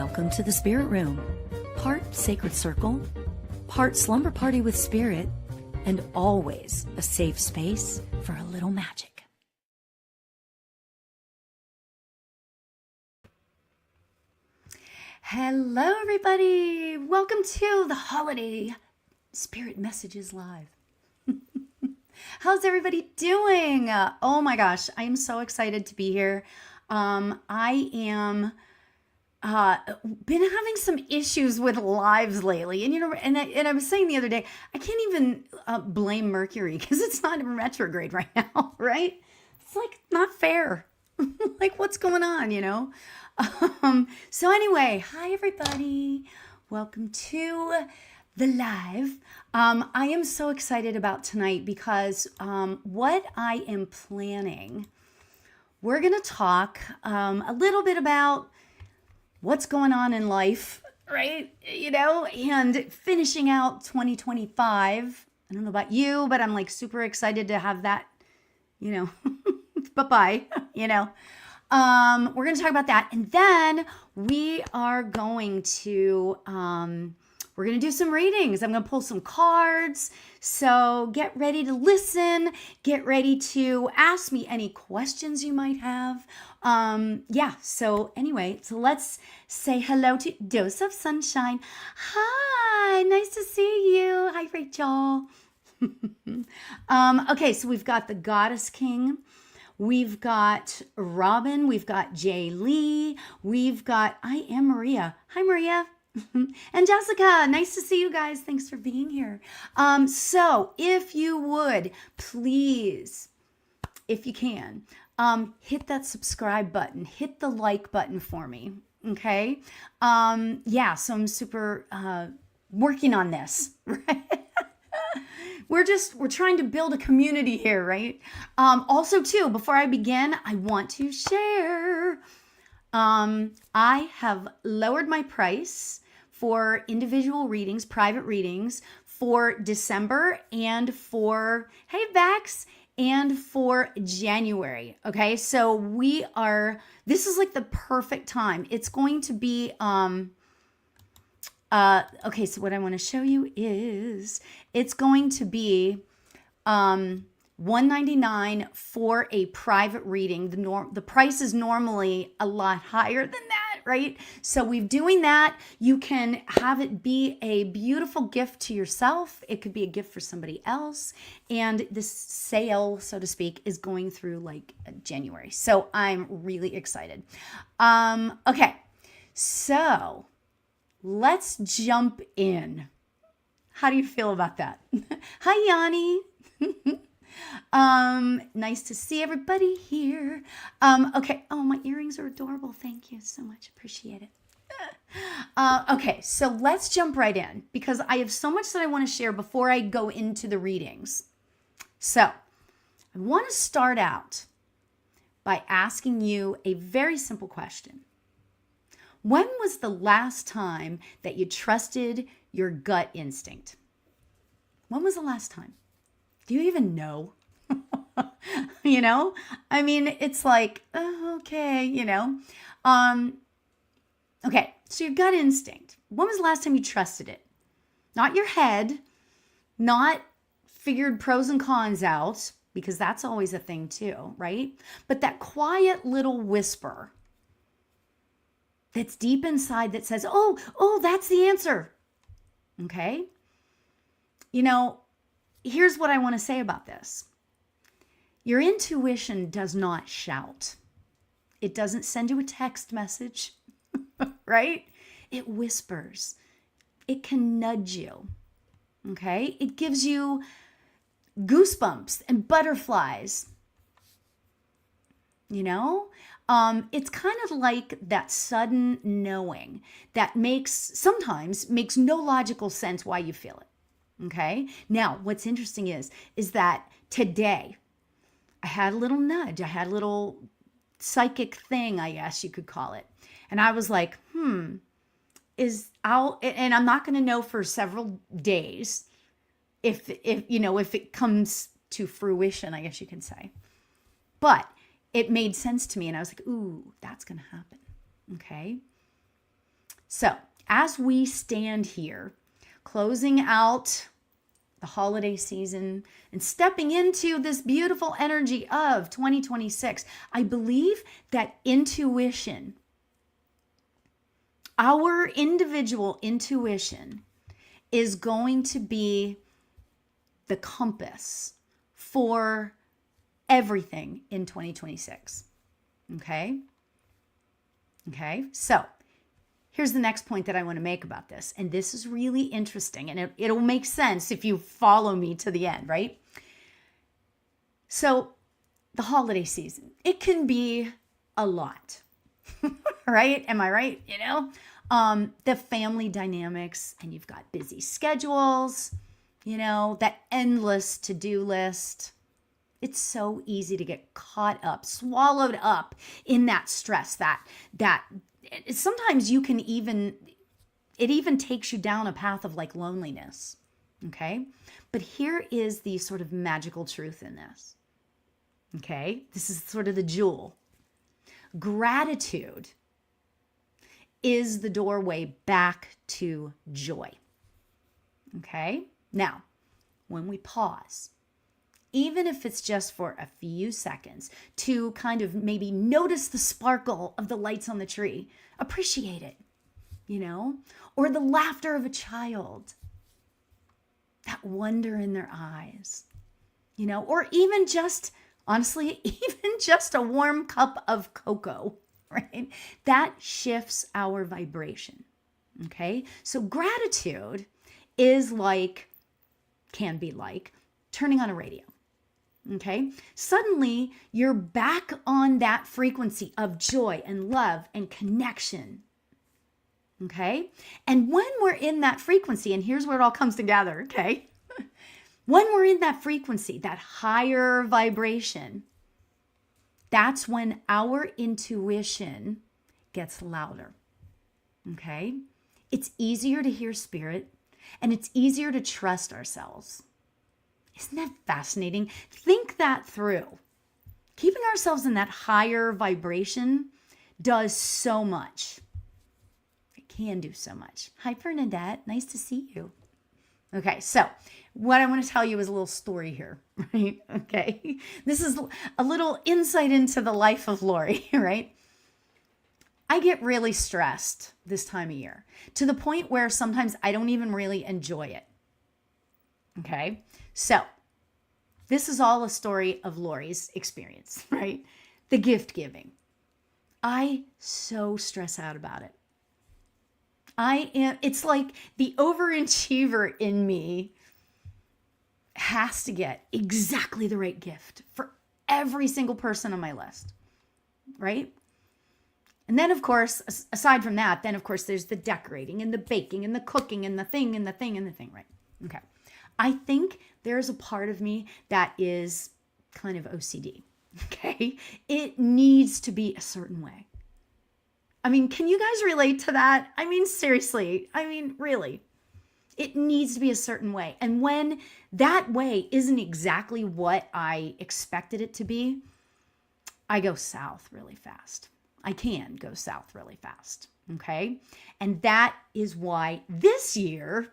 Welcome to the Spirit Room, part sacred circle, part slumber party with spirit, and always a safe space for a little magic. Hello, everybody. Welcome to the Holiday Spirit Messages Live. How's everybody doing? Oh my gosh, I am so excited to be here. I am been having some issues with lives lately, and and I was saying the other day, I can't even blame Mercury because it's not in retrograde right now, right? It's like not fair. Like what's going on, So anyway, hi everybody, welcome to the live. I am so excited about tonight because what I am planning, we're gonna talk a little bit about what's going on in life, right? And finishing out 2025. I don't know about you, but I'm like super excited to have that, bye-bye, We're going to talk about that. And then we are going to, we're going to do some readings. I'm going to pull some cards. So get ready to listen. Get ready to ask me any questions you might have. So anyway, so let's say hello to Dose of Sunshine. Hi, nice to see you. Hi, Rachel. Okay, so we've got the Goddess King. We've got Robin. We've got Jay Lee. We've got, I am Maria. Hi, Maria. And Jessica, nice to see you guys. Thanks for being here. So if you would, please, if you can, hit that subscribe button, hit the like button for me. Okay. So I'm super, working on this, right? We're trying to build a community here, right? Also too, before I begin, I want to share, I have lowered my price for individual readings, private readings for December and for, hey, Vax, and for January. Okay. So this is like the perfect time. It's going to be, okay, so what I want to show you is it's going to be $199 for a private reading. The price is normally a lot higher than that, right? So we're doing that. You can have it be a beautiful gift to yourself. It could be a gift for somebody else. And this sale, so to speak, is going through like January. So I'm really excited. Okay, so let's jump in. How do you feel about that? Hi, Yanni. Nice to see everybody here. Okay. Oh, my earrings are adorable. Thank you so much. Appreciate it. Okay, so let's jump right in because I have so much that I want to share before I go into the readings. So I want to start out by asking you a very simple question. When was the last time that you trusted your gut instinct? When was the last time? Do you even know? I mean, it's like, okay, Okay, so your gut instinct. When was the last time you trusted it? Not your head, not figured pros and cons out, because that's always a thing too, right? But that quiet little whisper that's deep inside that says, oh, that's the answer. Okay? Here's what I want to say about this. Your intuition does not shout. It doesn't send you a text message, right? It whispers. It can nudge you. Okay? It gives you goosebumps and butterflies. It's kind of like that sudden knowing that sometimes makes no logical sense why you feel it. Okay. Now, what's interesting is that today I had a little nudge. I had a little psychic thing, I guess you could call it. And I was like, and I'm not going to know for several days if it comes to fruition, I guess you can say. But it made sense to me. And I was like, ooh, that's going to happen. Okay. So as we stand here, closing out the holiday season and stepping into this beautiful energy of 2026, I believe that intuition, our individual intuition, is going to be the compass for everything in 2026. Okay? Okay, so here's the next point that I want to make about this. And this is really interesting, and it'll make sense if you follow me to the end, right? So the holiday season, it can be a lot, right? Am I right? You know, the family dynamics, and you've got busy schedules, you know, that endless to-do list. It's so easy to get caught up, swallowed up in that stress, that sometimes you can it even takes you down a path of like loneliness. Okay. But here is the sort of magical truth in this. Okay. This is sort of the jewel. Gratitude is the doorway back to joy. Okay. Now, when we pause, even if it's just for a few seconds, to kind of maybe notice the sparkle of the lights on the tree, appreciate it, you know, or the laughter of a child, that wonder in their eyes, you know, or even just, honestly, even just a warm cup of cocoa, right? That shifts our vibration, okay? So gratitude is like, can be like, turning on a radio. Okay. Suddenly you're back on that frequency of joy and love and connection. Okay. And when we're in that frequency, and here's where it all comes together. Okay. When we're in that frequency, that higher vibration, that's when our intuition gets louder. Okay. It's easier to hear spirit, and it's easier to trust ourselves. Isn't that fascinating? Think that through. Keeping ourselves in that higher vibration does so much. It can do so much. Hi, Bernadette. Nice to see you. Okay, so what I want to tell you is a little story here, right? Okay. This is a little insight into the life of Lori, right? I get really stressed this time of year to the point where sometimes I don't even really enjoy it. Okay. So this is all a story of Lori's experience, right? The gift giving. I so stress out about it. It's like the overachiever in me has to get exactly the right gift for every single person on my list, right? And then, of course, aside from that, then, of course, there's the decorating and the baking and the cooking and the thing and the thing and the thing, right? Okay. I think there's a part of me that is kind of OCD, okay? It needs to be a certain way. I mean, can you guys relate to that? I mean, seriously, really. It needs to be a certain way. And when that way isn't exactly what I expected it to be, I go south really fast. I can go south really fast, okay? And that is why this year,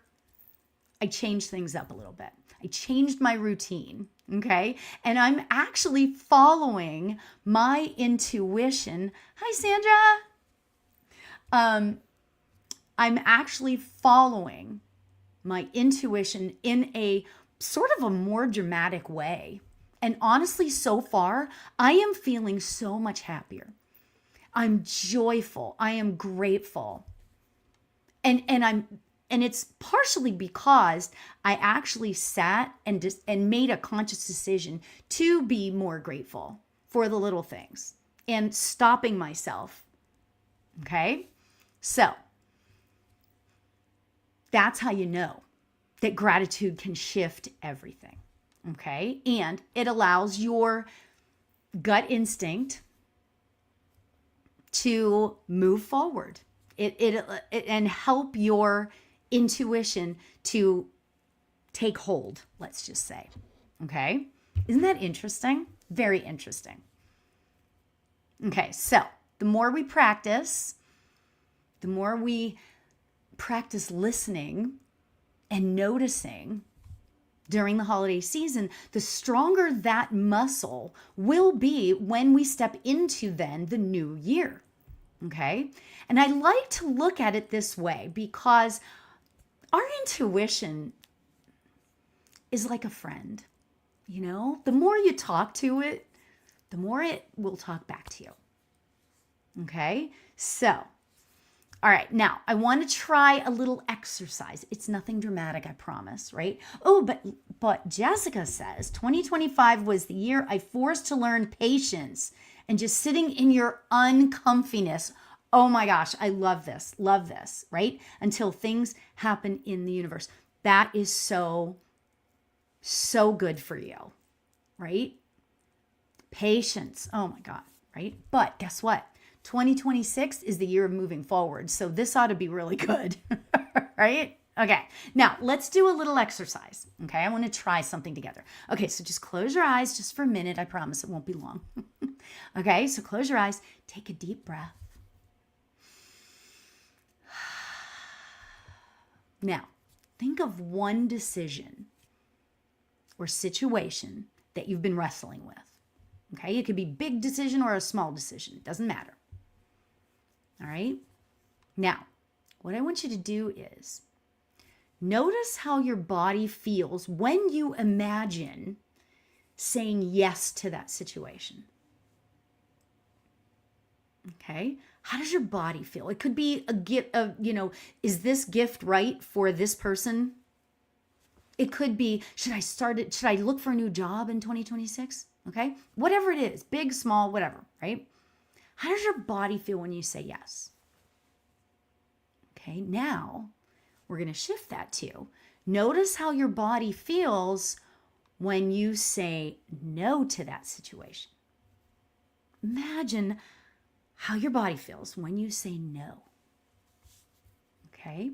I changed things up a little bit. I changed my routine, okay? And I'm actually following my intuition. Hi, Sandra. I'm actually following my intuition in a sort of a more dramatic way. And honestly, so far, I am feeling so much happier. I'm joyful. I am grateful. And it's partially because I actually sat and made a conscious decision to be more grateful for the little things and stopping myself. Okay? So that's how you know that gratitude can shift everything. Okay? And it allows your gut instinct to move forward. It and help your intuition to take hold, let's just say. Okay? Isn't that interesting? Very interesting. Okay, so the more we practice, the more we practice listening and noticing during the holiday season, the stronger that muscle will be when we step into then the new year. Okay? And I like to look at it this way because our intuition is like a friend. You know, the more you talk to it, the more it will talk back to you. Okay? So, all right, now I want to try a little exercise. It's nothing dramatic, I promise, right? Oh, but Jessica says 2025 was the year I forced to learn patience and just sitting in your uncomfiness. Oh my gosh, I love this, right? Until things happen in the universe. That is so good for you, right? Patience. Oh my God, right? But guess what? 2026 is the year of moving forward. So this ought to be really good, right? Okay, now let's do a little exercise. Okay, I want to try something together. Okay, so just close your eyes just for a minute. I promise it won't be long. Okay, so close your eyes. Take a deep breath. Now, think of one decision or situation that you've been wrestling with. Okay, it could be a big decision or a small decision. It doesn't matter. All right. Now, what I want you to do is notice how your body feels when you imagine saying yes to that situation. Okay. How does your body feel? It could be a gift of, is this gift right for this person? It could be, should I look for a new job in 2026? Okay. Whatever it is, big, small, whatever, right? How does your body feel when you say yes? Okay, now we're going to shift that to notice how your body feels when you say no to that situation. Imagine how your body feels when you say no. Okay?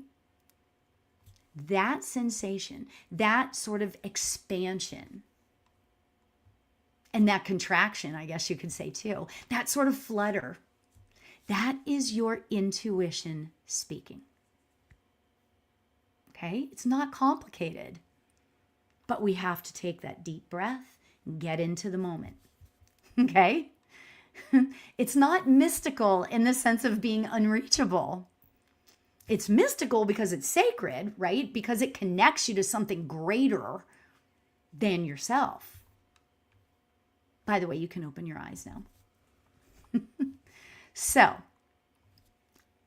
That sensation, that sort of expansion, and that contraction, I guess you could say too, that sort of flutter, that is your intuition speaking. Okay? It's not complicated, but we have to take that deep breath and get into the moment. Okay? It's not mystical in the sense of being unreachable. It's mystical because it's sacred, right? Because it connects you to something greater than yourself. By the way, you can open your eyes now. So,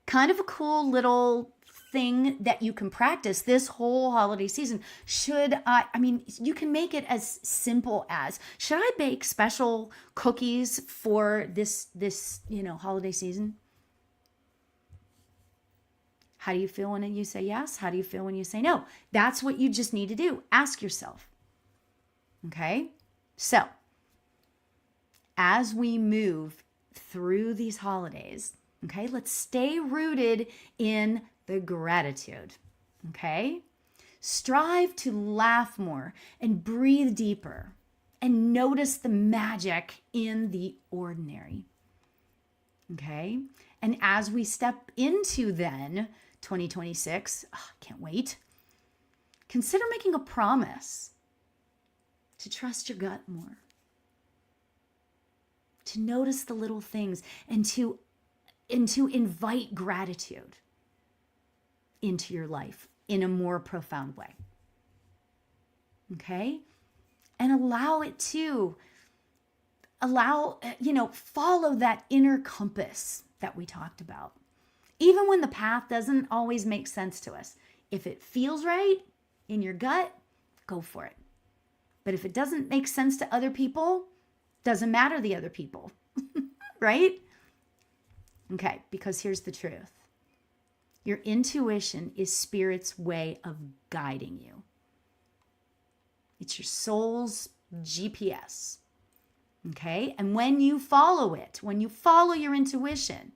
kind of a cool little thing that you can practice this whole holiday season. You can make it as simple as, should I bake special cookies for this holiday season? How do you feel when you say yes? How do you feel when you say no? That's what you just need to do. Ask yourself. Okay? So, as we move through these holidays, okay, let's stay rooted in the gratitude, okay? Strive to laugh more and breathe deeper and notice the magic in the ordinary, okay? And as we step into then 2026, can't wait, consider making a promise to trust your gut more, to notice the little things, and to invite gratitude into your life in a more profound way. Okay? And follow that inner compass that we talked about. Even when the path doesn't always make sense to us. If it feels right in your gut, go for it. But if it doesn't make sense to other people, doesn't matter the other people, right? Okay, because here's the truth. Your intuition is Spirit's way of guiding you. It's your soul's GPS, okay? And when you follow it, when you follow your intuition,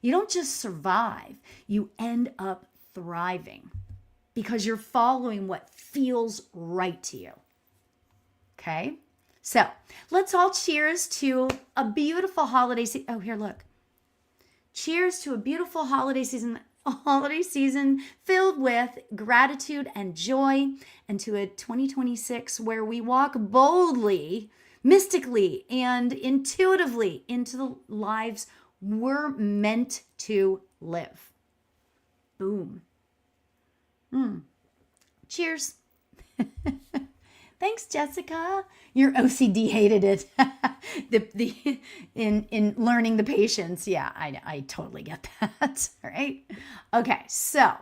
you don't just survive, you end up thriving because you're following what feels right to you, okay? So let's all cheers to a beautiful holiday season. Oh, here, look. Cheers to a beautiful holiday season a holiday season filled with gratitude and joy, and to a 2026 where we walk boldly, mystically, and intuitively into the lives we're meant to live. Boom. Cheers. Thanks, Jessica. Your OCD hated it. In learning the patience. Yeah, I totally get that. All right. Okay, so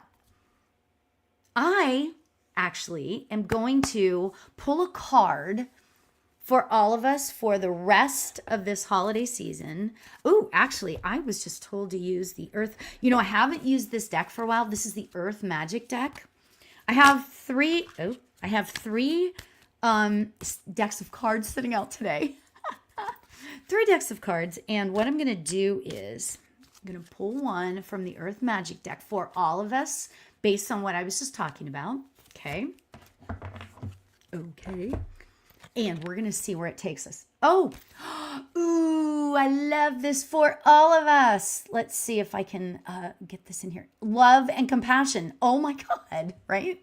I actually am going to pull a card for all of us for the rest of this holiday season. Oh, actually, I was just told to use the Earth. You know, I haven't used this deck for a while. This is the Earth Magic deck. I have three decks of cards sitting out today. 3 decks of cards. And what I'm going to do is I'm going to pull one from the Earth Magic deck for all of us based on what I was just talking about. Okay. Okay. And we're going to see where it takes us. Oh, ooh, I love this for all of us. Let's see if I can get this in here. Love and compassion. Oh my God, right?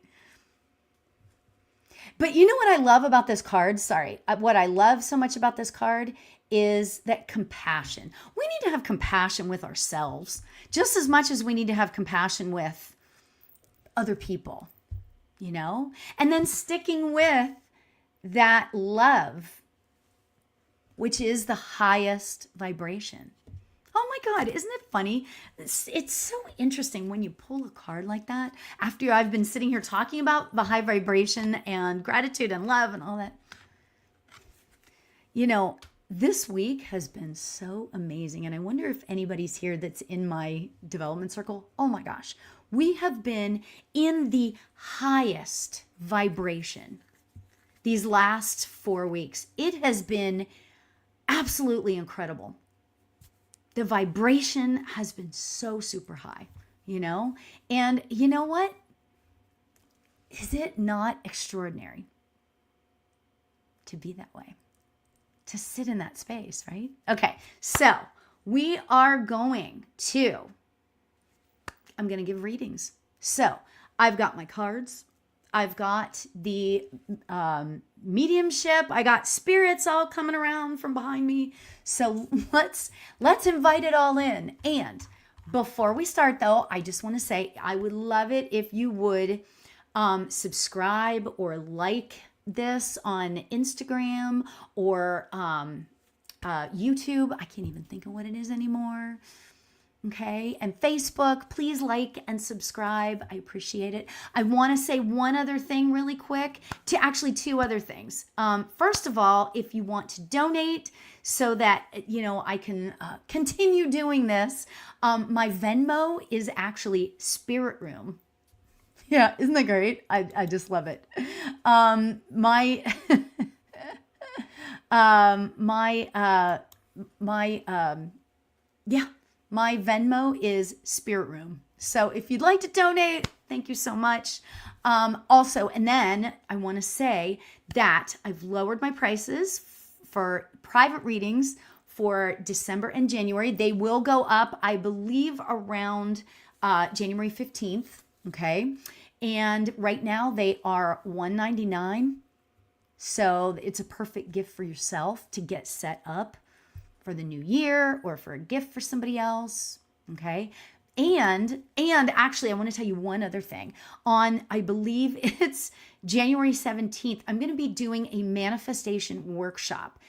But you know what I love about this card? Sorry. What I love so much about this card is that compassion. We need to have compassion with ourselves just as much as we need to have compassion with other people, you know? And then sticking with that love, which is the highest vibration. Oh my God, isn't it funny? It's so interesting when you pull a card like that after I've been sitting here talking about the high vibration and gratitude and love and all that. You know, this week has been so amazing. And I wonder if anybody's here that's in my development circle. Oh my gosh, we have been in the highest vibration these last 4 weeks. It has been absolutely incredible. The vibration has been so super high, you know? And you know what? Is it not extraordinary to be that way? To sit in that space, right? Okay, so we are going to, I'm going to give readings. So I've got my cards. I've got the mediumship. I got spirits all coming around from behind me. So let's invite it all in. And before we start, though, I just want to say I would love it if you would subscribe or like this on Instagram or YouTube. I can't even think of what it is anymore. Okay, and Facebook, please like and subscribe. I appreciate it. I want to say one other thing really quick, actually 2 other things. First of all, if you want to donate so that, you know, I can continue doing this, my Venmo is actually Spirit Room. Yeah, isn't that great? I just love it. My Venmo is Spirit Room. So if you'd like to donate, thank you so much. Also, and then I want to say that I've lowered my prices for private readings for December and January. They will go up, I believe, around January 15th. Okay. And right now they are $199. So it's a perfect gift for yourself to get set up for the new year or for a gift for somebody else. Okay. And actually, I want to tell you one other thing. On, I believe it's January 17th, I'm going to be doing a manifestation workshop.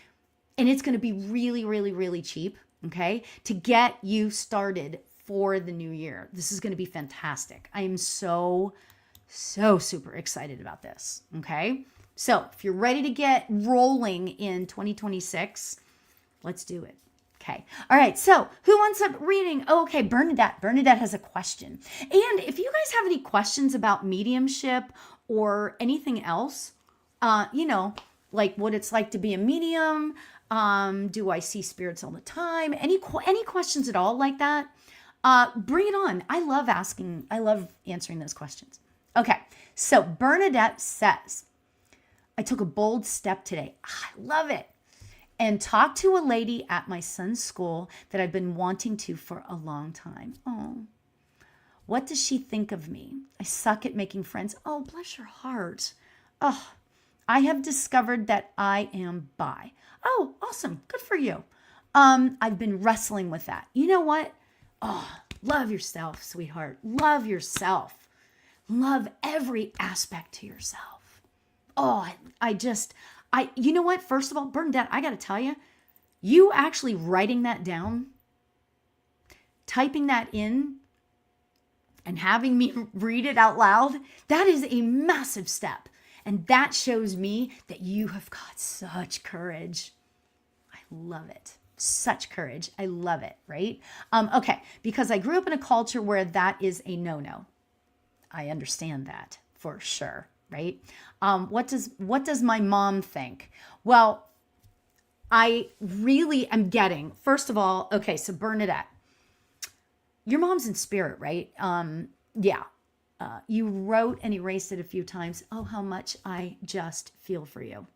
And it's going to be really, really, really cheap. Okay. To get you started for the new year. This is going to be fantastic. I am so super excited about this. Okay. So if you're ready to get rolling in 2026, let's do it. Okay. All right. So who wants a reading? Oh, okay. Bernadette. Bernadette has a question. And if you guys have any questions about mediumship or anything else, you know, like what it's like to be a medium, do I see spirits all the time? Any questions at all like that? Bring it on. I love answering those questions. Okay. So Bernadette says, I took a bold step today. I love it. And talked to a lady at my son's school that I've been wanting to for a long time. Oh, What does she think of me? I suck at making friends. Oh, bless your heart. Oh, I have discovered that I am bi. Oh, awesome. Good for you. I've been wrestling with that. You know what? Oh, love yourself, sweetheart. Love yourself. Love every aspect to yourself. Oh, you know what? First of all, Bernadette, I got to tell you, you actually writing that down, typing that in, and having me read it out loud, that is a massive step. And that shows me that you have got such courage. I love it. Such courage. I love it, right? Okay, because I grew up in a culture where that is a no-no. I understand that for sure, right? What does my mom think? Well, I really am getting, first of all, okay, so Bernadette, your mom's in spirit, right? Yeah. You wrote and erased it a few times. Oh, how much I just feel for you.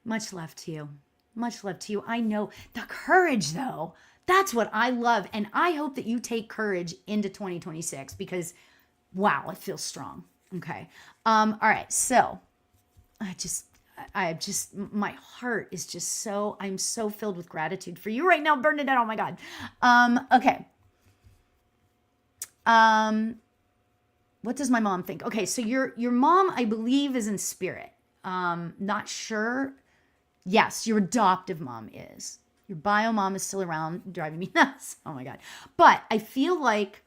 Much love to you. Much love to you. I know the courage, though. That's what I love. And I hope that you take courage into 2026 because, wow, it feels strong. Okay. All right. So my heart is just I'm so filled with gratitude for you right now, Bernadette. Oh my God. Okay. What does my mom think? Okay, so your mom, I believe, is in spirit. Not sure. Yes, your adoptive mom is. Your bio mom is still around, driving me nuts. Oh my God. But I feel like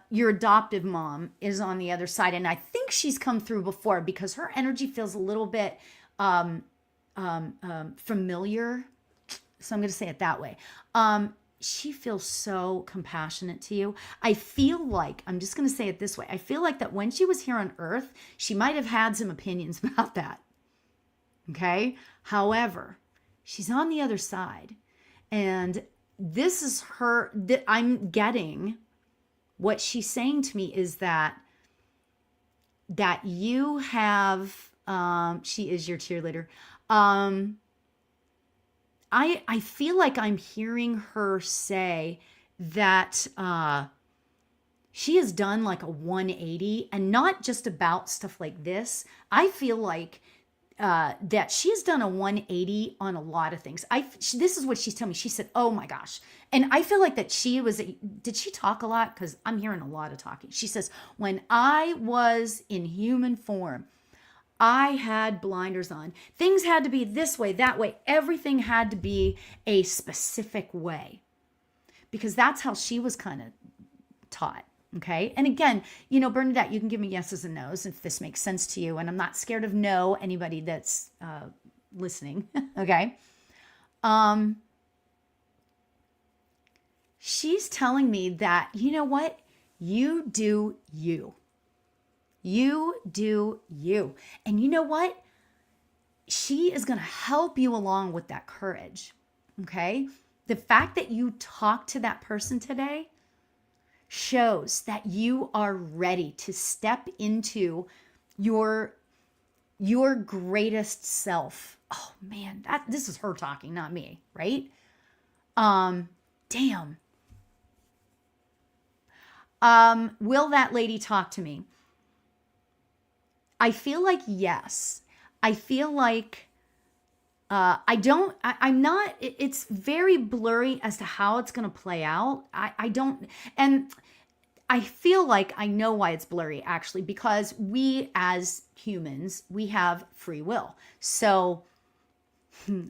your adoptive mom is on the other side, and I think she's come through before because her energy feels a little bit familiar. So I'm going to say it that way. She feels so compassionate to you. I feel like, I'm just going to say it this way. I feel like that when she was here on earth, she might have had some opinions about that. Okay. However, she's on the other side. And this is I'm getting what she's saying to me is that you have, she is your cheerleader. I feel like I'm hearing her say that she has done like a 180 and not just about stuff like this. I feel like that she has done a 180 on a lot of things. This is what she's telling me. She said, oh my gosh. And I feel like that did she talk a lot? Because I'm hearing a lot of talking. She says, when I was in human form, I had blinders on. Things had to be this way, that way. Everything had to be a specific way because that's how she was kind of taught. Okay. And again, Bernadette, you can give me yeses and nos if this makes sense to you. And I'm not scared of anybody that's listening. Okay. She's telling me that, you know what? You do you. You do you. And you know what? She is going to help you along with that courage. Okay? The fact that you talked to that person today shows that you are ready to step into your greatest self. Oh man, this is her talking, not me, right? Damn. Will that lady talk to me? I feel like yes. I feel like I'm not, it's very blurry as to how it's going to play out. And I feel like I know why it's blurry actually, because we as humans, we have free will. So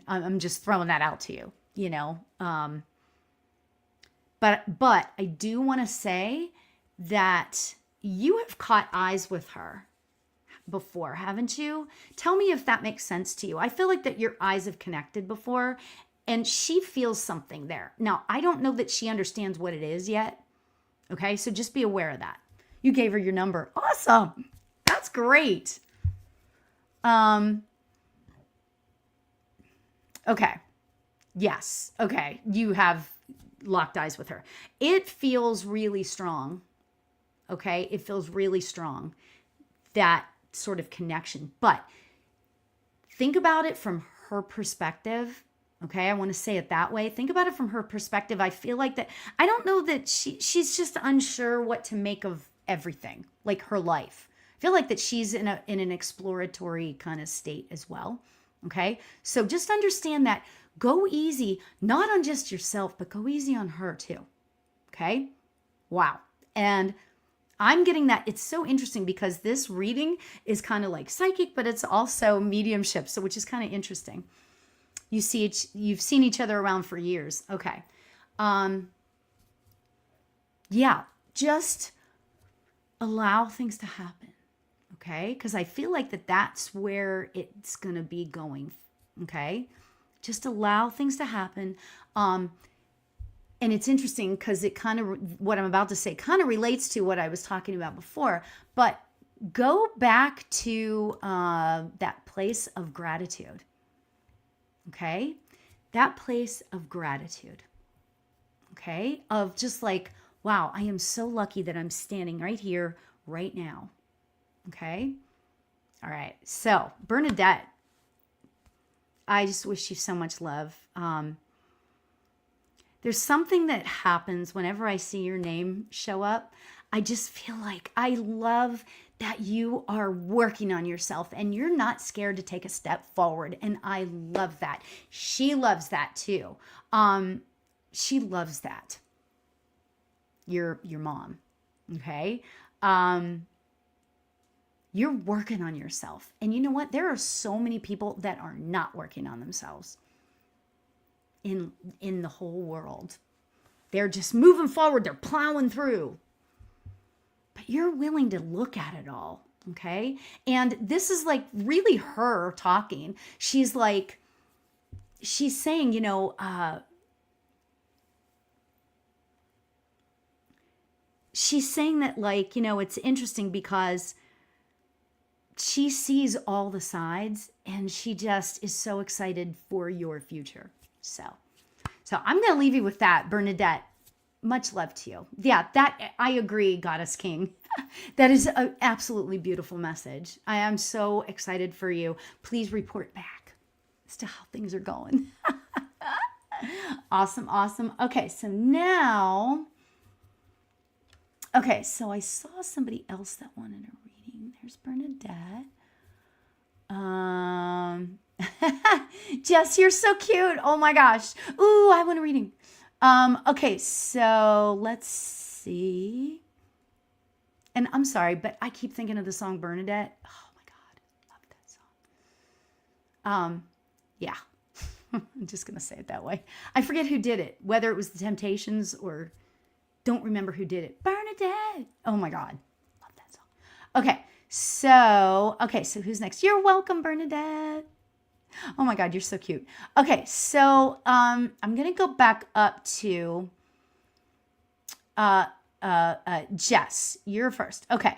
I'm just throwing that out to you, but I do want to say that you have caught eyes with her before, haven't you? Tell me if that makes sense to you. I feel like that your eyes have connected before and she feels something there. Now, I don't know that she understands what it is yet. Okay, so just be aware of that. You gave her your number. Awesome. That's great. Okay. Yes. Okay. You have locked eyes with her. It feels really strong. Okay. It feels really strong. That sort of connection. But think about it from her perspective. Okay, I want to say it that way. Think about it from her perspective. I feel like that, I don't know that she's just unsure what to make of everything, like her life. I feel like that she's in an exploratory kind of state as well. Okay, so just understand that. Go easy, not on just yourself, but go easy on her too. Okay, wow. And I'm getting that. It's so interesting because this reading is kind of like psychic, but it's also mediumship, so which is kind of interesting. You've seen each other around for years. Okay. Yeah, just allow things to happen. Okay? Because I feel like that's where it's going to be going. Okay? Just allow things to happen. And it's interesting because it kind of, what I'm about to say kind of relates to what I was talking about before. But go back to that place of gratitude. Okay? That place of gratitude. Okay? Of just like, wow, I am so lucky that I'm standing right here, right now. Okay? All right. So, Bernadette, I just wish you so much love. There's something that happens whenever I see your name show up. I just feel like I love that you are working on yourself and you're not scared to take a step forward. And I love that. She loves that too. She loves that. Your mom. Okay. You're working on yourself. And you know what? There are so many people that are not working on themselves in the whole world. They're just moving forward. They're plowing through. But you're willing to look at it all, okay? And this is like really her talking. She's saying, you know, she's saying that, like, you know, it's interesting because she sees all the sides and she just is so excited for your future. So I'm going to leave you with that, Bernadette. Much love to you. Yeah, that I agree, Goddess King. That is an absolutely beautiful message. I am so excited for you. Please report back as to how things are going. Awesome, awesome. Okay, so now, okay, so I saw somebody else that wanted a reading. There's Bernadette. Jess, you're so cute. Oh my gosh. Ooh, I want a reading. Okay, so let's see. And I'm sorry, but I keep thinking of the song Bernadette. Oh my God, love that song. Yeah. I'm just gonna say it that way. I forget who did it, whether it was the Temptations or don't remember who did it. Bernadette. Oh my God, love that song. Okay, so who's next? You're welcome, Bernadette. Oh my God, you're so cute. Okay, so I'm gonna go back up to Jess. You're first. Okay.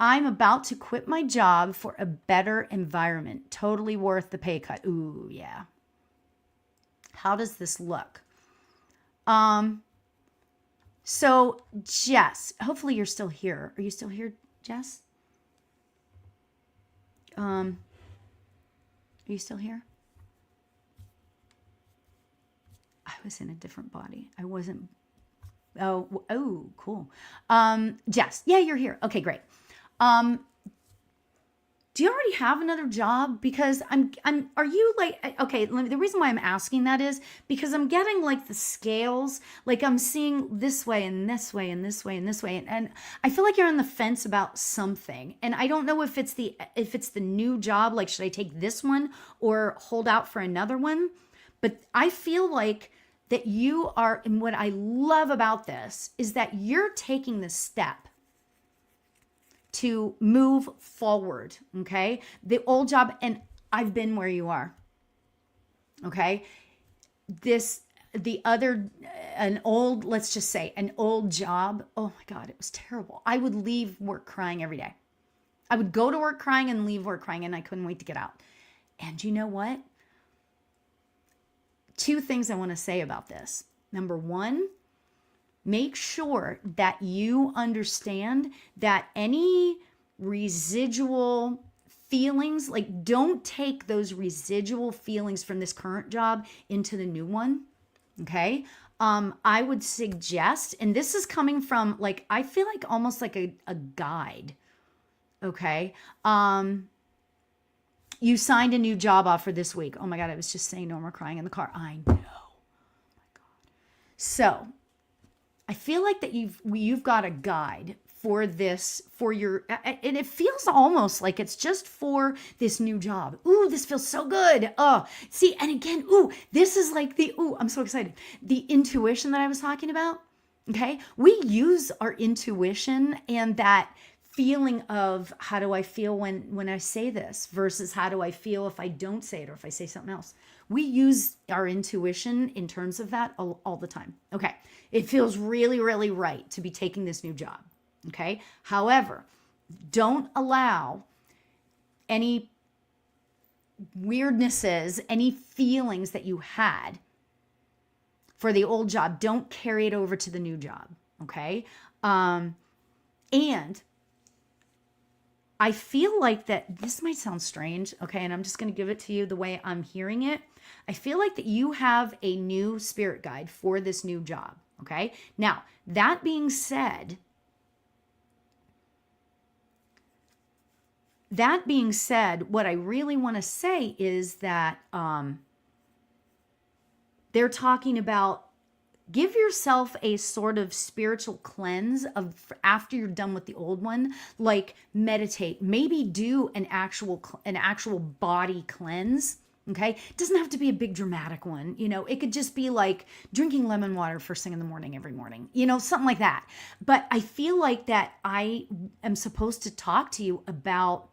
I'm about to quit my job for a better environment. Totally worth the pay cut. Ooh, yeah. How does this look? So Jess, hopefully you're still here. Are you still here, Jess? Are you still here? I was in a different body. I wasn't. Oh, cool. Jess, yeah, you're here. Okay, great. Do you already have another job? Because are you like, okay, the reason why I'm asking that is because I'm getting like the scales, like I'm seeing this way and this way and this way and this way. And I feel like you're on the fence about something. And I don't know if it's the new job, like should I take this one or hold out for another one? But I feel like that you are, and what I love about this is that you're taking the step to move forward, okay? The old job, and I've been where you are, okay? Let's just say an old job, oh my God, it was terrible. I would leave work crying every day. I would go to work crying and leave work crying, and I couldn't wait to get out. And you know what? 2 things I want to say about this. Number 1, make sure that you understand that any residual feelings, like don't take those residual feelings from this current job into the new one. Okay. I would suggest, and this is coming from like, I feel like almost like a guide. Okay. You signed a new job offer this week. Oh my God. I was just saying no more crying in the car. I know. So I feel like that you've got a guide for this, for your, and it feels almost like it's just for this new job. Ooh, this feels so good. Oh, see, and again, ooh, this is like I'm so excited. The intuition that I was talking about. Okay. We use our intuition and that feeling of how do I feel when I say this versus how do I feel if I don't say it or if I say something else. We use our intuition in terms of that all the time. Okay. It feels really, really right to be taking this new job. Okay. However, don't allow any weirdnesses, any feelings that you had for the old job. Don't carry it over to the new job. Okay. And I feel like that this might sound strange. Okay. And I'm just going to give it to you the way I'm hearing it. I feel like that you have a new spirit guide for this new job. Okay. Now, that being said, what I really want to say is that they're talking about give yourself a sort of spiritual cleanse of after you're done with the old one, like meditate, maybe do an actual body cleanse. Okay. It doesn't have to be a big dramatic one. You know, it could just be like drinking lemon water first thing in the morning, every morning, you know, something like that. But I feel like that I am supposed to talk to you about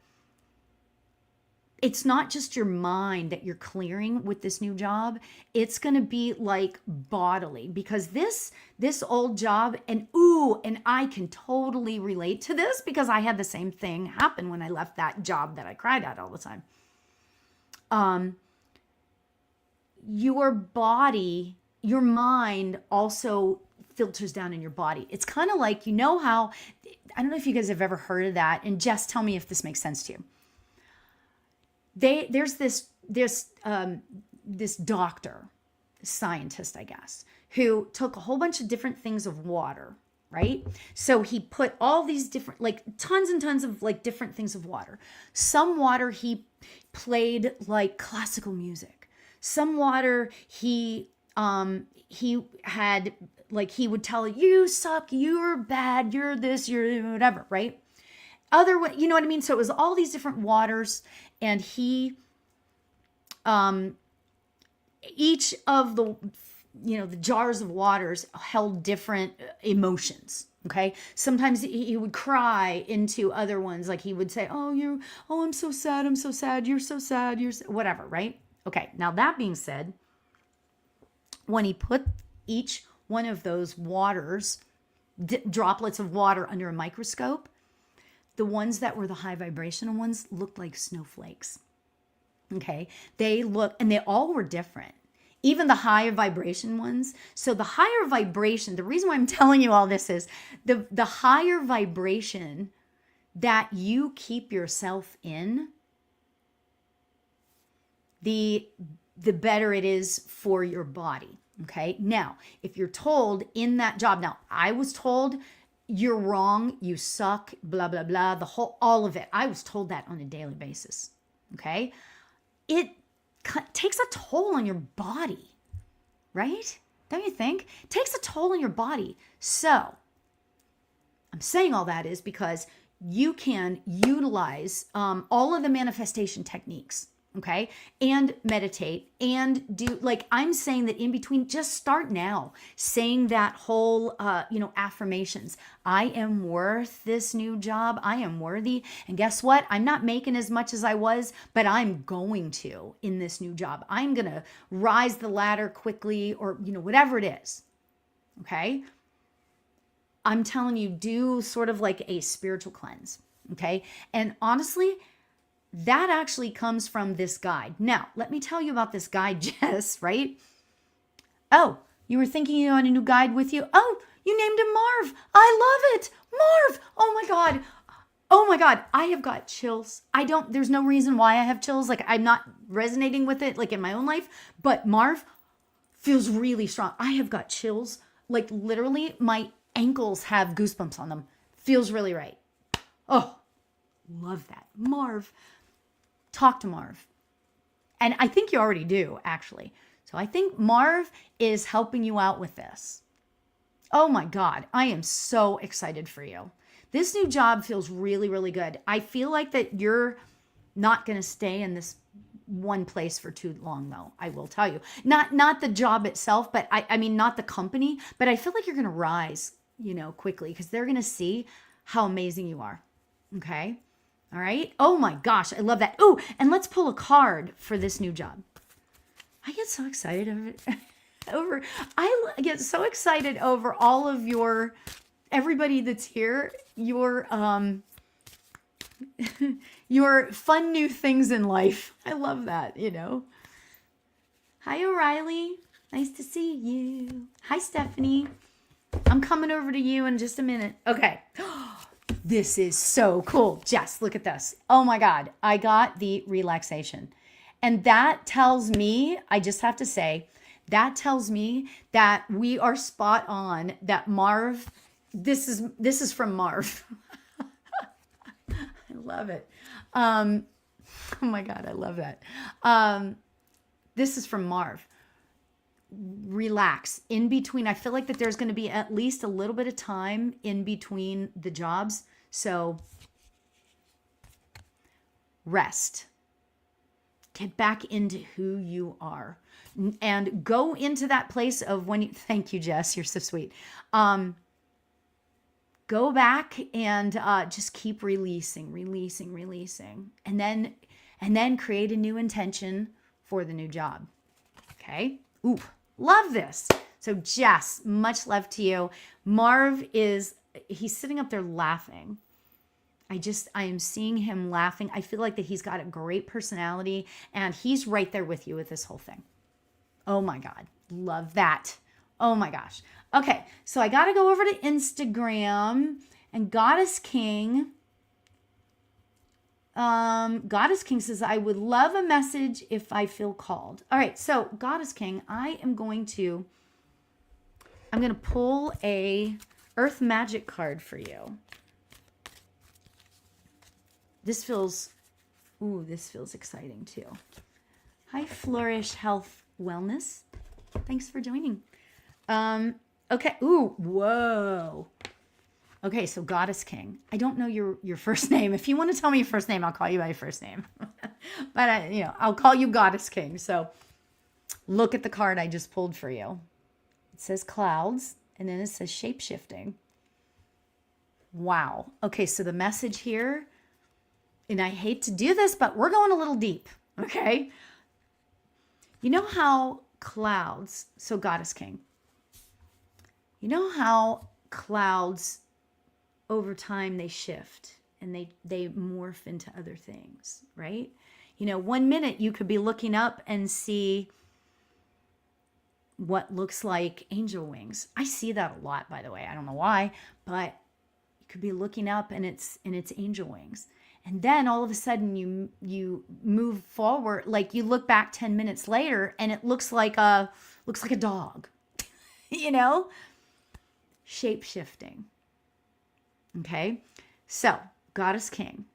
it's not just your mind that you're clearing with this new job. It's going to be like bodily because this old job and I can totally relate to this because I had the same thing happen when I left that job that I cried at all the time. Your body, your mind also filters down in your body. It's kind of like, you know how, I don't know if you guys have ever heard of that, and just tell me if this makes sense to you. There's this doctor, scientist, I guess, who took a whole bunch of different things of water, right? So he put all these different, like tons and tons of like different things of water. Some water he played like classical music. Some water he had like he would tell you suck, you're bad, you're this, you're whatever, right? Other way, you know what I mean? So it was all these different waters, and he, each of the, the jars of waters held different emotions. Okay. Sometimes he would cry into other ones. Like he would say, I'm so sad. I'm so sad. You're so sad. Whatever. Right. Okay. Now that being said, when he put each one of those waters, droplets of water under a microscope, the ones that were the high vibrational ones looked like snowflakes. Okay. They all were different. Even the higher vibration ones. So the higher vibration, the reason why I'm telling you all this is the higher vibration that you keep yourself in, the better it is for your body. Okay. Now, if you're told in that job, now I was told you're wrong, you suck, blah, blah, blah, all of it. I was told that on a daily basis. Okay. It takes a toll on your body, right? Don't you think? It takes a toll on your body. So I'm saying all that is because you can utilize all of the manifestation techniques, okay? And meditate and do, like I'm saying that in between, just start now saying that whole, affirmations. I am worth this new job. I am worthy. And guess what? I'm not making as much as I was, but I'm going to in this new job. I'm going to rise the ladder quickly or, whatever it is. Okay. I'm telling you, do sort of like a spiritual cleanse. Okay. And honestly, that actually comes from this guide. Now, let me tell you about this guide, Jess, right? Oh, you were thinking you had a new guide with you? Oh, you named him Marv. I love it. Marv. Oh my God. Oh my God, I have got chills. There's no reason why I have chills. Like I'm not resonating with it like in my own life, but Marv feels really strong. I have got chills. Like literally my ankles have goosebumps on them. Feels really right. Oh, love that. Marv, talk to Marv. And I think you already do, actually. So I think Marv is helping you out with this. Oh my God, I am so excited for you. This new job feels really, really good. I feel like that you're not going to stay in this one place for too long, though. I will tell you, not the job itself, but I mean, not the company, but I feel like you're going to rise, quickly because they're going to see how amazing you are. Okay. All right. Oh my gosh. I love that. Oh, and let's pull a card for this new job. I get so excited I get so excited over all of everybody that's here, your fun new things in life. I love that, Hi, O'Reilly. Nice to see you. Hi, Stephanie. I'm coming over to you in just a minute. Okay. This is so cool. Jess, look at this. Oh my God. I got the relaxation. And that tells me, I just have to say, that tells me that we are spot on, that Marv, this is from Marv. I love it. Oh my God, I love that. This is from Marv. Relax in between. I feel like that there's going to be at least a little bit of time in between the jobs. So rest. Get back into who you are and go into that place of thank you, Jess. You're so sweet. Go back and just keep releasing. And then create a new intention for the new job. Okay. Ooh, love this. So Jess, much love to you. Marv he's sitting up there laughing. I am seeing him laughing. I feel like that he's got a great personality and he's right there with you with this whole thing. Oh my God. Love that. Oh my gosh. Okay. So I got to go over to Instagram and Goddess King. Goddess King says, I would love a message if I feel called. All right. So Goddess King, I'm going to pull a Earth Magic card for you. This feels exciting too. Hi, Flourish Health Wellness. Thanks for joining. Okay. Ooh, whoa. Okay, so Goddess King. I don't know your first name. If you want to tell me your first name, I'll call you by your first name. But I'll call you Goddess King. So look at the card I just pulled for you. It says clouds, and then it says shape-shifting. Wow. Okay, so the message here, and I hate to do this, but we're going a little deep, okay? You know how clouds, so Goddess King, you know how clouds over time they shift and they morph into other things, right? 1 minute you could be looking up and see what looks like angel wings. I see that a lot, by the way. I don't know why, but you could be looking up and it's angel wings. And then all of a sudden you move forward, like you look back 10 minutes later and it looks like a dog. Shape shifting. Okay? So, Goddess King,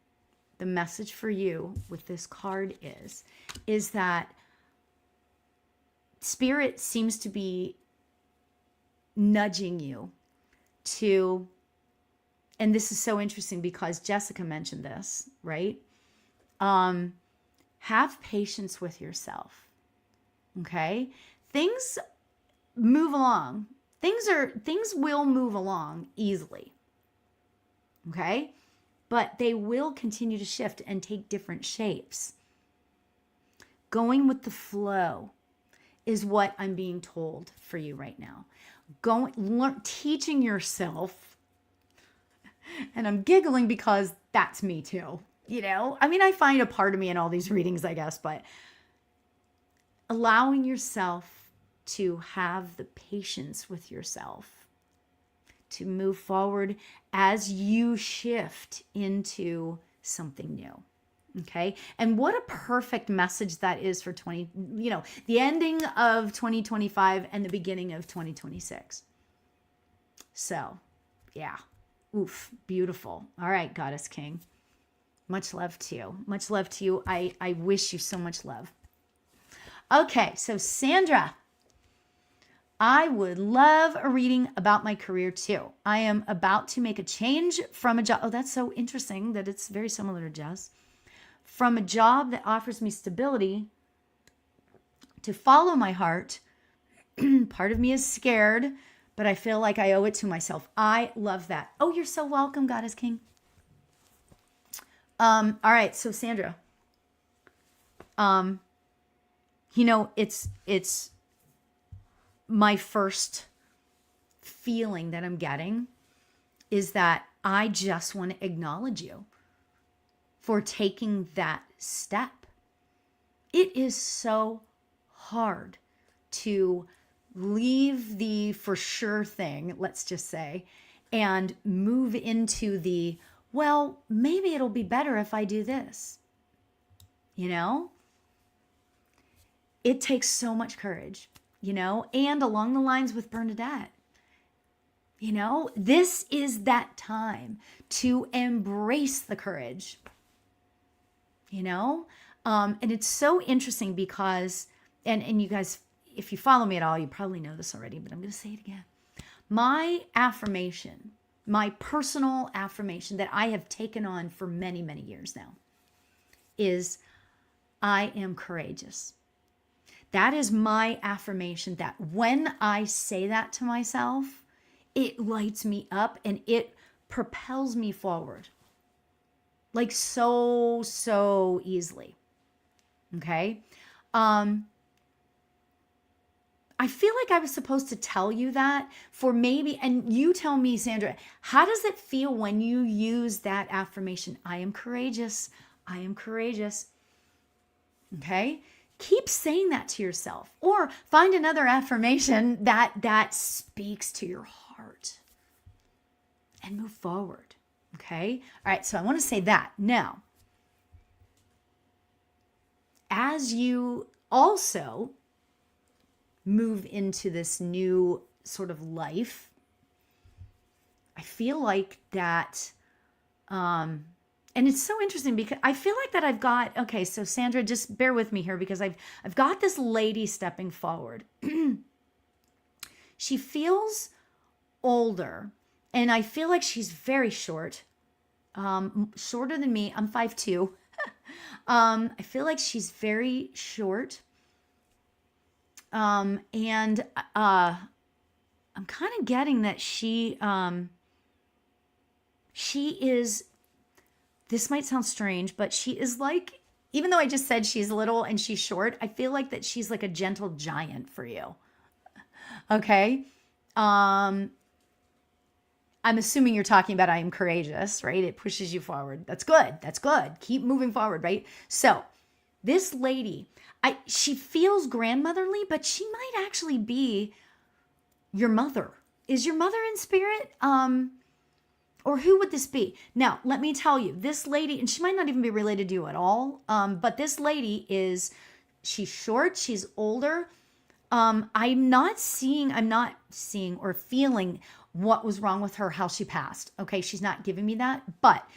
the message for you with this card is that Spirit seems to be nudging you to, and this is so interesting because Jessica mentioned this, right? Have patience with yourself. Okay? Things move along. Things will move along easily. Okay? But they will continue to shift and take different shapes. Going with the flow is what I'm being told for you right now. Teaching yourself, and I'm giggling because that's me too. I find a part of me in all these readings, I guess, but allowing yourself to have the patience with yourself to move forward as you shift into something new. Okay. And what a perfect message that is for the ending of 2025 and the beginning of 2026. So, yeah. Oof. Beautiful. All right, Goddess King. Much love to you. Much love to you. I wish you so much love. Okay. So, Sandra, I would love a reading about my career too. I am about to make a change from a job. Oh, that's so interesting that it's very similar to Jess. From a job that offers me stability to follow my heart. Part of me is scared, but I feel like I owe it to myself. I love that. Oh, you're so welcome, Goddess King. All right. So Sandra, it's my first feeling that I'm getting is that I just want to acknowledge you for taking that step. It is so hard to leave the for sure thing, let's just say, and move into the, well, maybe it'll be better if I do this. It takes so much courage, and along the lines with Bernadette, this is that time to embrace the courage. And it's so interesting because, and you guys, if you follow me at all, you probably know this already, but I'm going to say it again. My affirmation, my personal affirmation that I have taken on for many, many years now is I am courageous. That is my affirmation that when I say that to myself, it lights me up and it propels me forward. Like so easily. Okay. I feel like I was supposed to tell you that for maybe, and you tell me, Sandra, how does it feel when you use that affirmation? I am courageous. I am courageous. Okay. Keep saying that to yourself or find another affirmation that speaks to your heart and move forward. Okay. All right. So I want to say that now, as you also move into this new sort of life, I feel like that, and it's so interesting because I feel like that I've got, okay, so Sandra, just bear with me here because I've got this lady stepping forward. She feels older and I feel like she's very short, shorter than me. I'm 5'2". I feel like she's very short. And I'm kind of getting that she is, this might sound strange, but she is like, even though I just said she's little and she's short, I feel like that she's like a gentle giant for you. Okay. I'm assuming you're talking about I am courageous, right? It pushes you forward. That's good. That's good. Keep moving forward, right? So this lady, she feels grandmotherly, but she might actually be your mother. Is your mother in spirit? Or who would this be? Now, let me tell you, this lady, and she might not even be related to you at all, but this lady she's short, she's older. I'm not seeing or feeling what was wrong with her, how she passed. Okay, she's not giving me that, but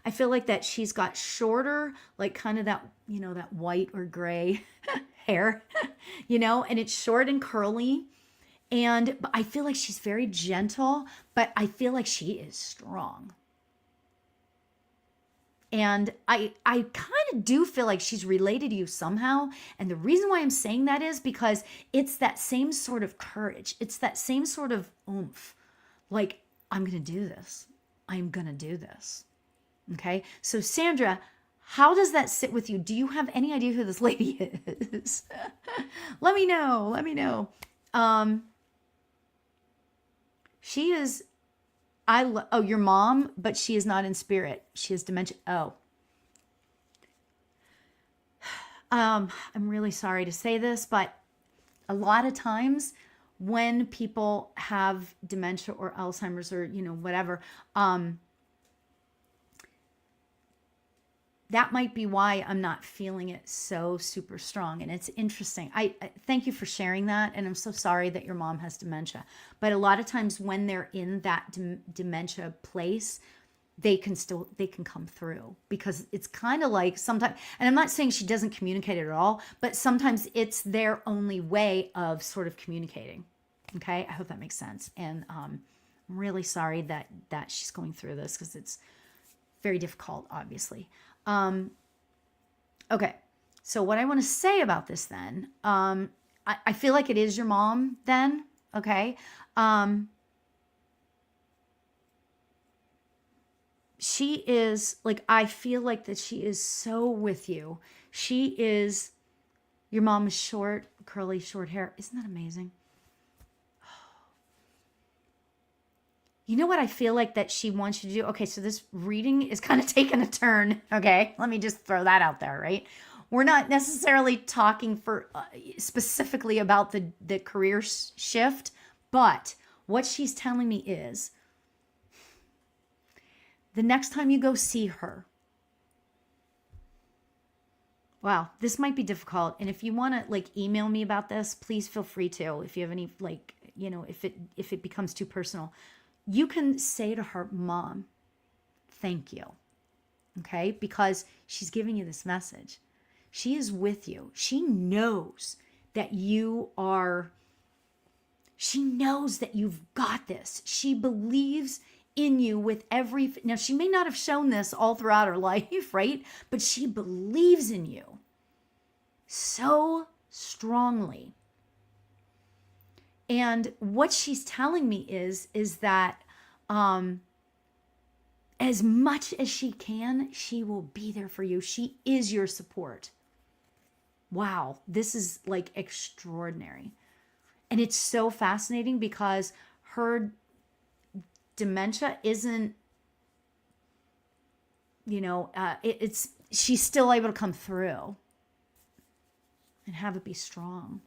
I feel like that she's got shorter, like kind of that, that white or gray hair, and it's short and curly. And I feel like she's very gentle, but I feel like she is strong. And I kind of do feel like she's related to you somehow. And the reason why I'm saying that is because it's that same sort of courage. It's that same sort of oomph. Like, I'm going to do this. I'm going to do this. Okay. So Sandra, how does that sit with you? Do you have any idea who this lady is? Let me know. Let me know. She is, your mom, but she is not in spirit. She has dementia. Oh. I'm really sorry to say this, but a lot of times when people have dementia or Alzheimer's or, whatever, that might be why I'm not feeling it so super strong. And it's interesting. I thank you for sharing that. And I'm so sorry that your mom has dementia. But a lot of times when they're in that dementia place, they can come through, because it's kind of like sometimes, and I'm not saying she doesn't communicate at all, but sometimes it's their only way of sort of communicating. Okay. I hope that makes sense. And I'm really sorry that she's going through this, because it's very difficult, obviously. Okay. So what I want to say about this then, I feel like it is your mom then. Okay. She is like, I feel like that she is so with you. Your mom is short, curly, short hair. Isn't that amazing? You know what I feel like that she wants you to do? Okay, so this reading is kind of taking a turn. Okay, let me just throw that out there, right? We're not necessarily talking for specifically about the career shift, but what she's telling me is the next time you go see her, wow, this might be difficult. And if you want to like email me about this, please feel free to. If you have any like, if it becomes too personal, you can say to her, Mom, thank you. Okay? Because she's giving you this message. She is with you. She knows that she knows that you've got this. She believes in you with now she may not have shown this all throughout her life, right? But she believes in you so strongly. And what she's telling me is that as much as she can, she will be there for you. She is your support. Wow, this is like extraordinary. And it's so fascinating because her dementia isn't, she's still able to come through and have it be strong.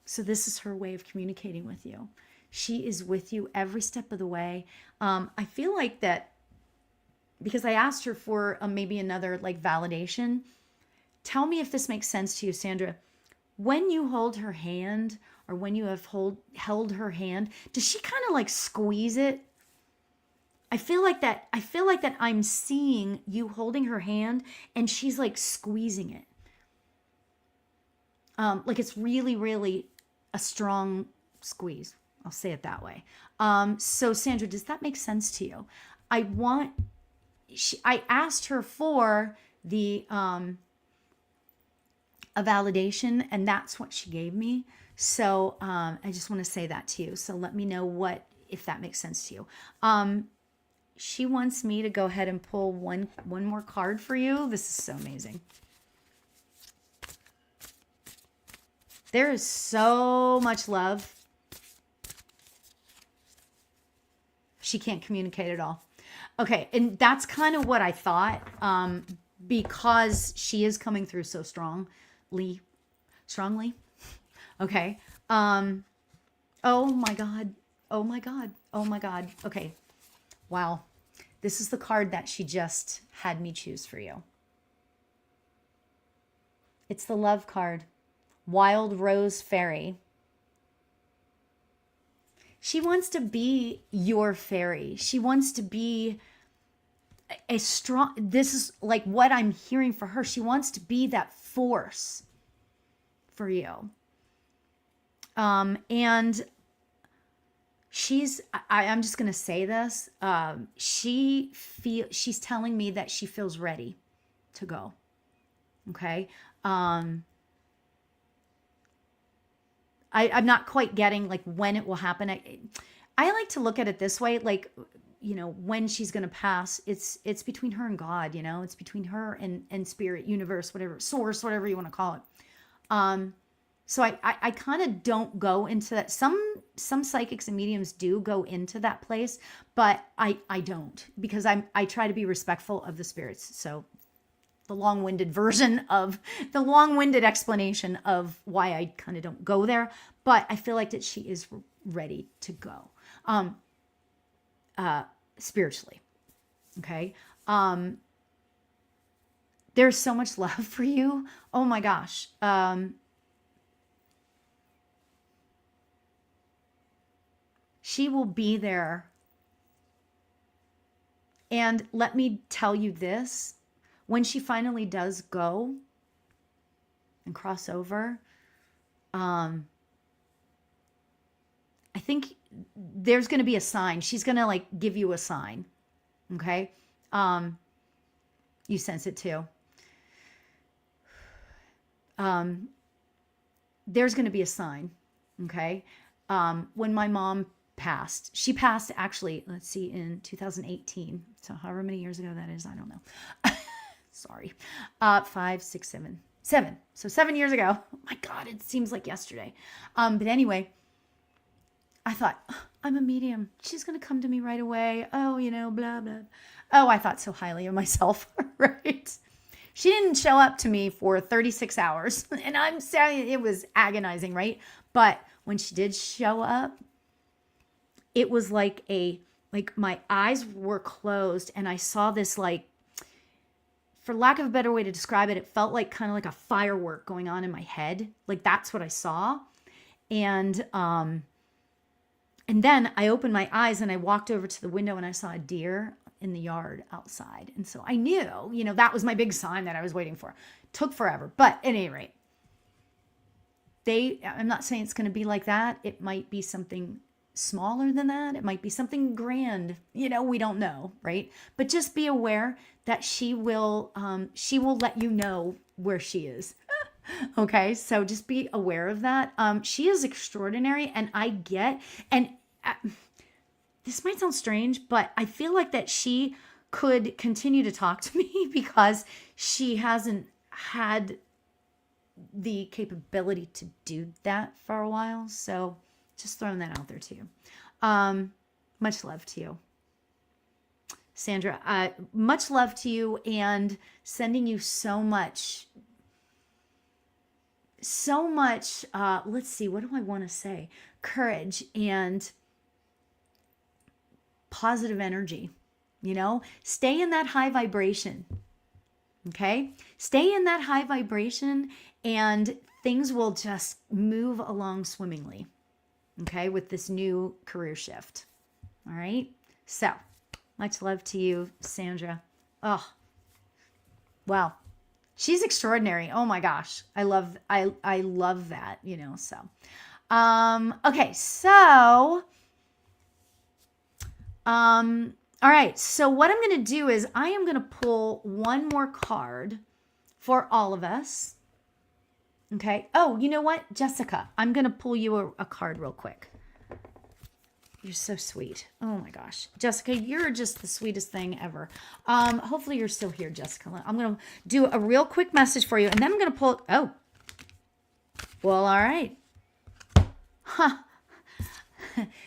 So this is her way of communicating with you. She is with you every step of the way. I feel like that because I asked her for maybe another like validation. Tell me if this makes sense to you, Sandra. When you hold her hand, or when you have held her hand, does she kind of like squeeze it? I feel like that I'm seeing you holding her hand and she's like squeezing it. Like it's really, really a strong squeeze. I'll say it that way. So Sandra, does that make sense to you? I asked her for a validation, and that's what she gave me. So I just want to say that to you. So let me know if that makes sense to you. She wants me to go ahead and pull one more card for you. This is so amazing. There is so much love. She can't communicate at all. Okay, and that's kind of what I thought, because she is coming through so strongly. Okay. Oh my God. Oh my God. Oh my God. Okay. Wow. This is the card that she just had me choose for you. It's the love card. Wild Rose Fairy. She wants to be your fairy. She wants to be a strong, this is like what I'm hearing for her. She wants to be that force for you. And I'm just going to say this. She's telling me that she feels ready to go. Okay. I'm not quite getting like when it will happen. I like to look at it this way, like, when she's going to pass, it's between her and God, it's between her and spirit, universe, whatever, source, whatever you want to call it. So I kind of don't go into that. Some psychics and mediums do go into that place, but I don't, because I try to be respectful of the spirits. So the long-winded version of the long-winded explanation of why I kind of don't go there, but I feel like that she is ready to go spiritually. Okay. There's so much love for you. Oh my gosh. She will be there. And let me tell you this, when she finally does go and cross over, I think there's going to be a sign. She's going to like give you a sign. Okay. You sense it too. There's going to be a sign. Okay. When my mom passed, she passed actually, let's see, in 2018. So however many years ago that is, I don't know. Sorry. 5, 6, 7. So 7 years ago. Oh my God, it seems like yesterday. But anyway, I thought, "Oh, I'm a medium. She's going to come to me right away. Oh, you know, blah, blah. Oh, I thought so highly of myself, right? She didn't show up to me for 36 hours. And I'm saying it was agonizing, right? But when she did show up, it was like my eyes were closed and I saw this, like, for lack of a better way to describe it, it felt like kind of like a firework going on in my head. Like that's what I saw. And then I opened my eyes and I walked over to the window and I saw a deer in the yard outside. And so I knew, you know, that was my big sign that I was waiting for. Took forever. But at any rate, I'm not saying it's going to be like that. It might be something smaller than that. It might be something grand. You know, we don't know, right? But just be aware that she will let you know where she is. Okay, so just be aware of that. She is extraordinary, and this might sound strange, but I feel like that she could continue to talk to me because she hasn't had the capability to do that for a while. So just throwing that out there too. Much love to you, Sandra. Much love to you, and sending you so much, let's see, what do I want to say? Courage and positive energy, you know, stay in that high vibration. Okay. Stay in that high vibration and things will just move along swimmingly. Okay. With this new career shift. All right. So much love to you, Sandra. Oh, wow. She's extraordinary. Oh my gosh. I love that, you know, so, okay. So, all right. So what I'm going to do is I am going to pull one more card for all of us. Okay. Oh, you know what, Jessica, I'm going to pull you a card real quick. You're so sweet. Oh my gosh. Jessica, you're just the sweetest thing ever. Hopefully you're still here, Jessica. I'm going to do a real quick message for you, and then I'm going to pull, oh, well, all right. Huh.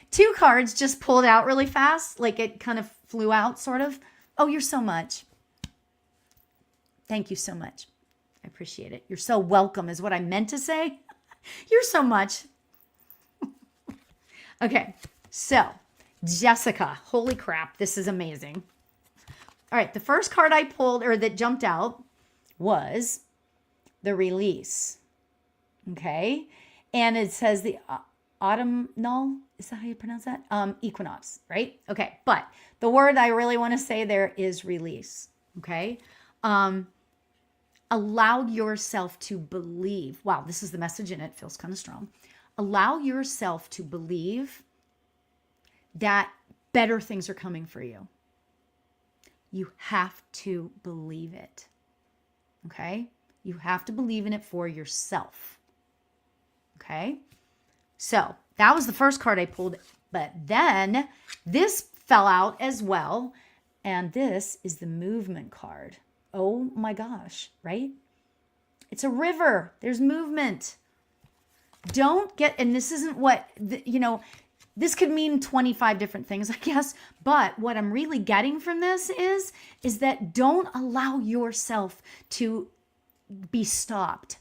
2 cards just pulled out really fast. Like it kind of flew out, sort of. Oh, you're so much. Thank you so much. I appreciate it. You're so welcome is what I meant to say. You're so much. Okay. So, Jessica, holy crap, this is amazing. All right, the first card I pulled, or that jumped out, was the release. Okay, and it says the autumnal, is that how you pronounce that? Equinox, right? Okay, but the word I really want to say there is release. Okay, allow yourself to believe. Wow, this is the message in it. Feels kind of strong. Allow yourself to believe that better things are coming for you. You have to believe it. Okay? You have to believe in it for yourself. Okay? So that was the first card I pulled, but then this fell out as well. And this is the movement card. Oh my gosh, right? It's a river. There's movement. Don't get, and this isn't what, you know, this could mean 25 different things, I guess. But what I'm really getting from this is that don't allow yourself to be stopped.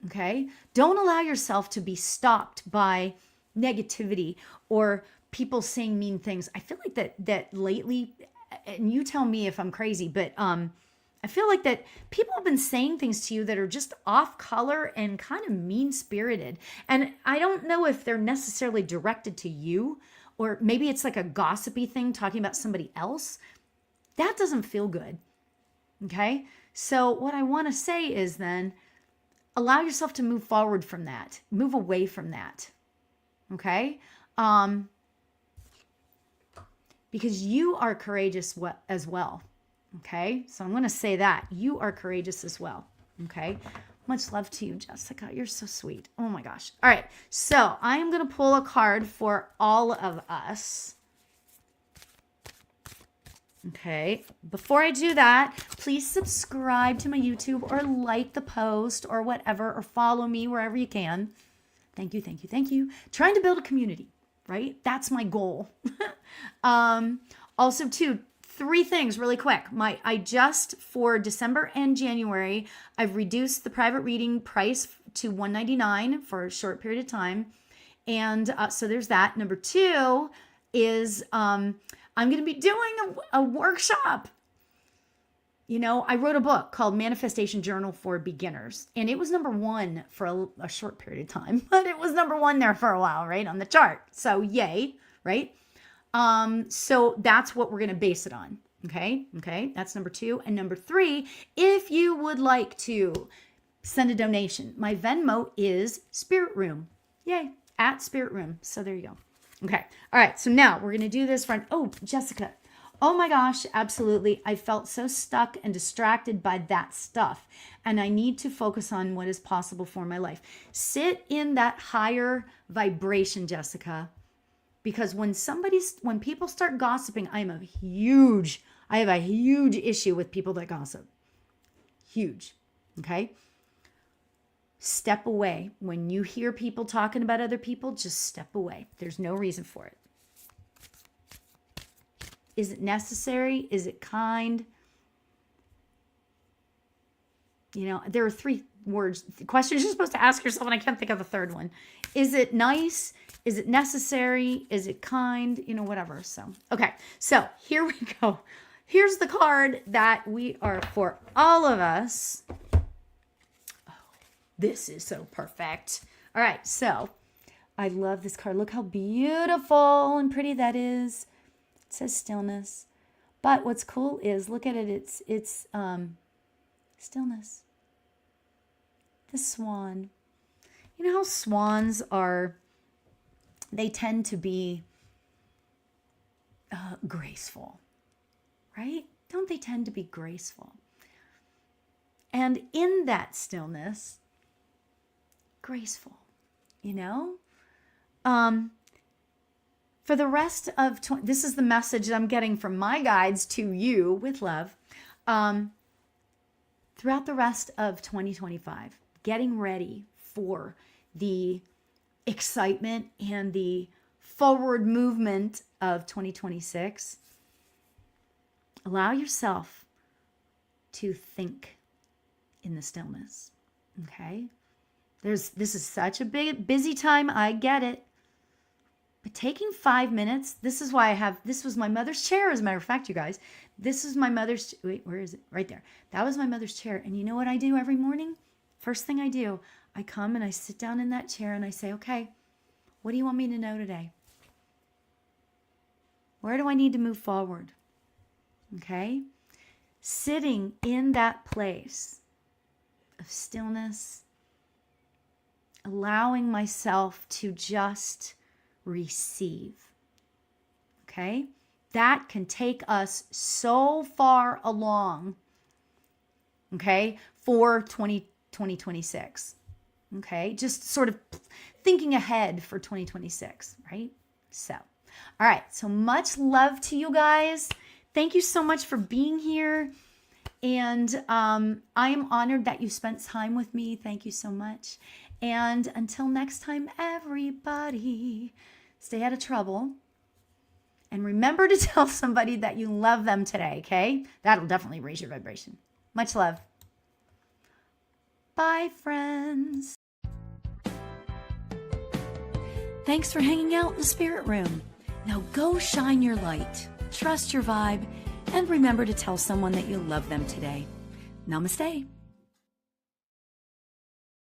Okay? Don't allow yourself to be stopped by negativity or people saying mean things. I feel like that lately, and you tell me if I'm crazy, but I feel like that people have been saying things to you that are just off color and kind of mean-spirited. And I don't know if they're necessarily directed to you, or maybe it's like a gossipy thing talking about somebody else. That doesn't feel good. Okay? So what I want to say is then, allow yourself to move forward from that. Move away from that. Okay? Because you are courageous as well. Okay? So I'm going to say that. You are courageous as well. Okay? Much love to you, Jessica. You're so sweet. Oh my gosh. All right. So I am going to pull a card for all of us. Okay. Before I do that, please subscribe to my YouTube or like the post or whatever, or follow me wherever you can. Thank you, thank you, thank you. Trying to build a community, right? That's my goal. Also, too, 3 things really quick. I just, for December and January, I've reduced the private reading price to $199 for a short period of time. And so there's that. Number 2 is I'm going to be doing a workshop. You know, I wrote a book called Manifestation Journal for Beginners, and it was number 1 for a short period of time, but it was number 1 there for a while, right, on the chart. So yay, right? So that's what we're going to base it on. Okay. That's number 2. And number 3, if you would like to send a donation, my Venmo is Spirit Room. Yay. At Spirit Room. So there you go. Okay. All right. So now we're going to do this from, oh, Jessica. Oh my gosh. Absolutely. I felt so stuck and distracted by that stuff. And I need to focus on what is possible for my life. Sit in that higher vibration, Jessica. Because when people start gossiping, I have a huge issue with people that gossip. Huge. Okay? Step away. When you hear people talking about other people, just step away. There's no reason for it. Is it necessary? Is it kind? You know, there are 3 words, questions you're supposed to ask yourself, and I can't think of the third one. Is it nice? Is it necessary? Is it kind? You know, whatever. So, okay. So here we go. Here's the card that we are for all of us. Oh, this is so perfect. All right. So I love this card. Look how beautiful and pretty that is. It says stillness. But what's cool is, look at it. It's stillness. The swan. You know how swans are, they tend to be graceful, right? Don't they tend to be graceful? And in that stillness, graceful, you know? For the rest of, this is the message I'm getting from my guides to you with love. Throughout the rest of 2025, getting ready for the excitement and the forward movement of 2026, allow yourself to think in the stillness. Okay? This is such a busy time. I get it. But taking 5 minutes, this is why this was my mother's chair, as a matter of fact, you guys. This is my mother's, wait, where is it? Right there. That was my mother's chair. And you know what I do every morning? First thing I do, I come and I sit down in that chair and I say, okay, what do you want me to know today? Where do I need to move forward? Okay? Sitting in that place of stillness, allowing myself to just receive. Okay? That can take us so far along, okay, for 2026. Okay? Just sort of thinking ahead for 2026, right? So, all right. So much love to you guys. Thank you so much for being here. And I am honored that you spent time with me. Thank you so much. And until next time, everybody, Stay out of trouble. And remember to tell somebody that you love them today, okay? That'll definitely raise your vibration. Much love. Bye, friends. Thanks for hanging out in the spirit room. Now go shine your light, trust your vibe, and remember to tell someone that you love them today. Namaste.